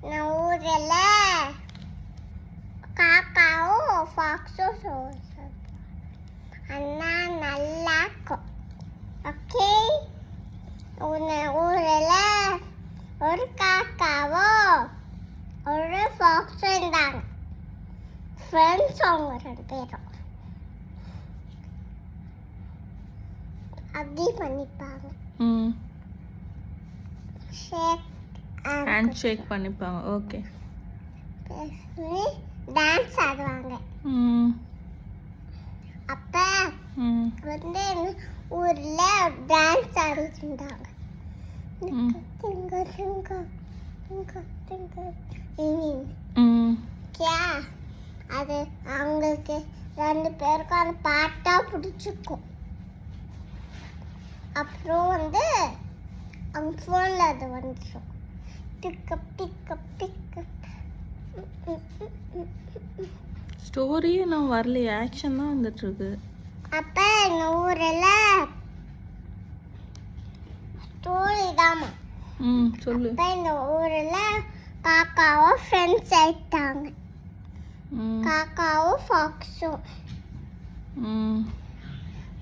நான் ஊரில் காக்காவும் ஃபாக்ஸும் அண்ணா நல்லா இருக்கும். ஓகே, ஊரில் ஒரு காக்காவோ ஒரு ஃபாக்ஸும் இருந்தாங்க. ஃப்ரெண்ட்ஸ் அவங்க 2 பேரும் அப்படி பண்ணிப்பாங்க. ஹேண்ட் ஷேக் பண்ணிப்பாங்க. ஓகே, டான்ஸ் ஆடுவாங்க. அப்ப வந்து ஊர்ல டான்ஸ் ஆடிட்டு இருந்தாங்க. அது அவங்களுக்கு 2 பேருக்கும் அந்த பாட்டா பிடிச்சிருக்கும். அப்புறம் வந்து அவங்க ஃபோனில் அது வந்துடும். Pickup pickup pickup. ஸ்டோரியே நான் வரலையே, ஆக்ஷன் தான் வந்துட்டு இருக்கு. அப்போ எங்கள் ஊரில் ஸ்டோரி தாம்மா. சொல்லு. அப்போ இந்த ஊரில் காக்காவும் ஃப்ரெண்ட்ஸ் ஆயிட்டாங்க. காக்காவும் ஃபாக்ஸும்.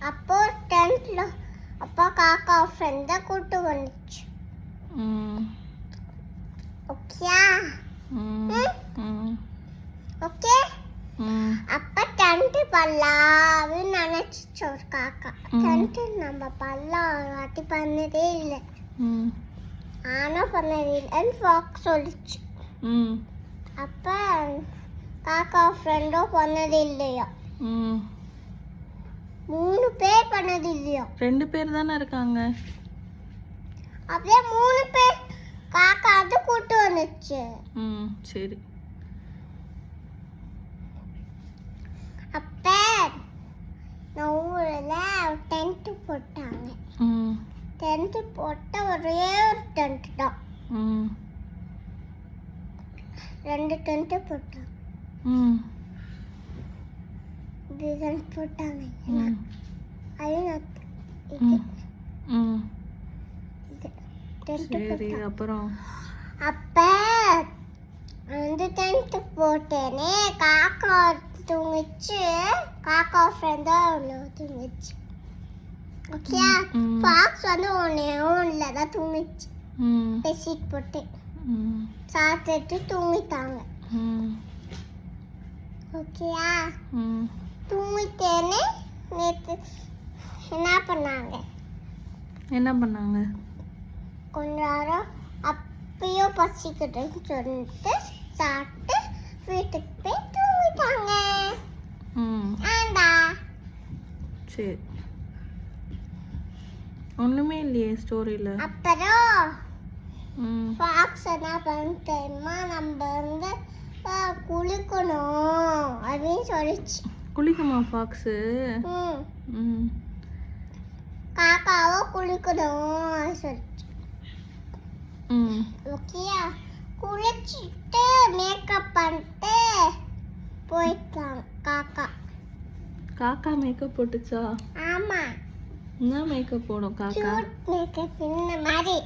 அப்போ டென்த்தில் அப்போ காக்கா ஃப்ரெண்டை கூட்டு வந்துச்சு. Okay okay. அப்போ டென்ட்டு பல்லான்னு நினச்சிச்சு ஒரு காக்கா. டென்ட்டு நம்ம பல்லா ஒரு வாட்டி பண்ணதே இல்லை, ஆனால் பண்ணதே இல்லைன்னு ஃபாக்ஸ் சொல்லிச்சு. அப்போ காக்கா ஃப்ரெண்டும் பண்ணது இல்லையா, 3 பேர் பண்ணது இல்லையா. 2 பேர் தானே இருக்காங்க. அப்படியே 3 பேர் காக்கா வந்து கூட்டு வந்துச்சு. சரி. அப்ப நான் ஊரில் டென்ட்டு போட்டாங்க. டென்ட்டு போட்ட ஒரே ஒரு டென்ட் தான். 2 டென்ட்டு போட்டாங்க. டிசைன் போட்டாங்க. சரி, அப்புறம் அப்ப வந்து டென்ட் போட்டேனே காக்கா தூங்குச்சு. காக்கா ஃப்ரெண்டா அவ்வளோ தூங்குச்சு. ஓகே, ஃபாக்ஸ் வந்து ஒன்றில் தான் தூங்குச்சு. பெட்ஷீட் போட்டு சாப்பிட்டுட்டு தூங்கிட்டாங்க. ஓகேயா, தூங்கிட்டேன்னு நேற்று என்ன பண்ணாங்க கொஞ்ச நேரம் அப்பயும் பசிக்கிட்டுன்னு சொல்லிட்டு சாப்பிட்டு வீட்டுக்கு போய் தூங்கிட்டாங்க. ஆண்டா. சரி, ஒன்றுமே இல்லையே ஸ்டோரியில். அப்புறம் ஃபாக்ஸ் என்ன பண்ணிட்டேன்னா நம்ம வந்து குளிக்கணும் அப்படின்னு சொல்லிச்சு. குளிக்குமா ஃபாக்ஸு? காக்காவோ குளிக்கணும் சொல்லிச்சு. ஓகேயா, குளிச்சுட்டு மேக்கப் பண்ணிட்டு போயிட்டாங்க காக்கா. காக்கா மேக்கப் போட்டுச்சா? ஆமா. என்ன மேக்கப் போடும் காக்கா? மேக்கப் இந்த மாதிரி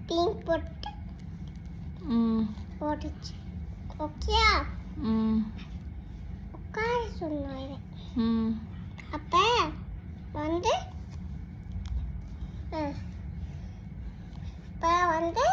பிங்க் போட்டு போட்டுச்சு. ஓகேயா, உட்கார சொன்னாங்க. அப்ப வந்து இப்போ வந்து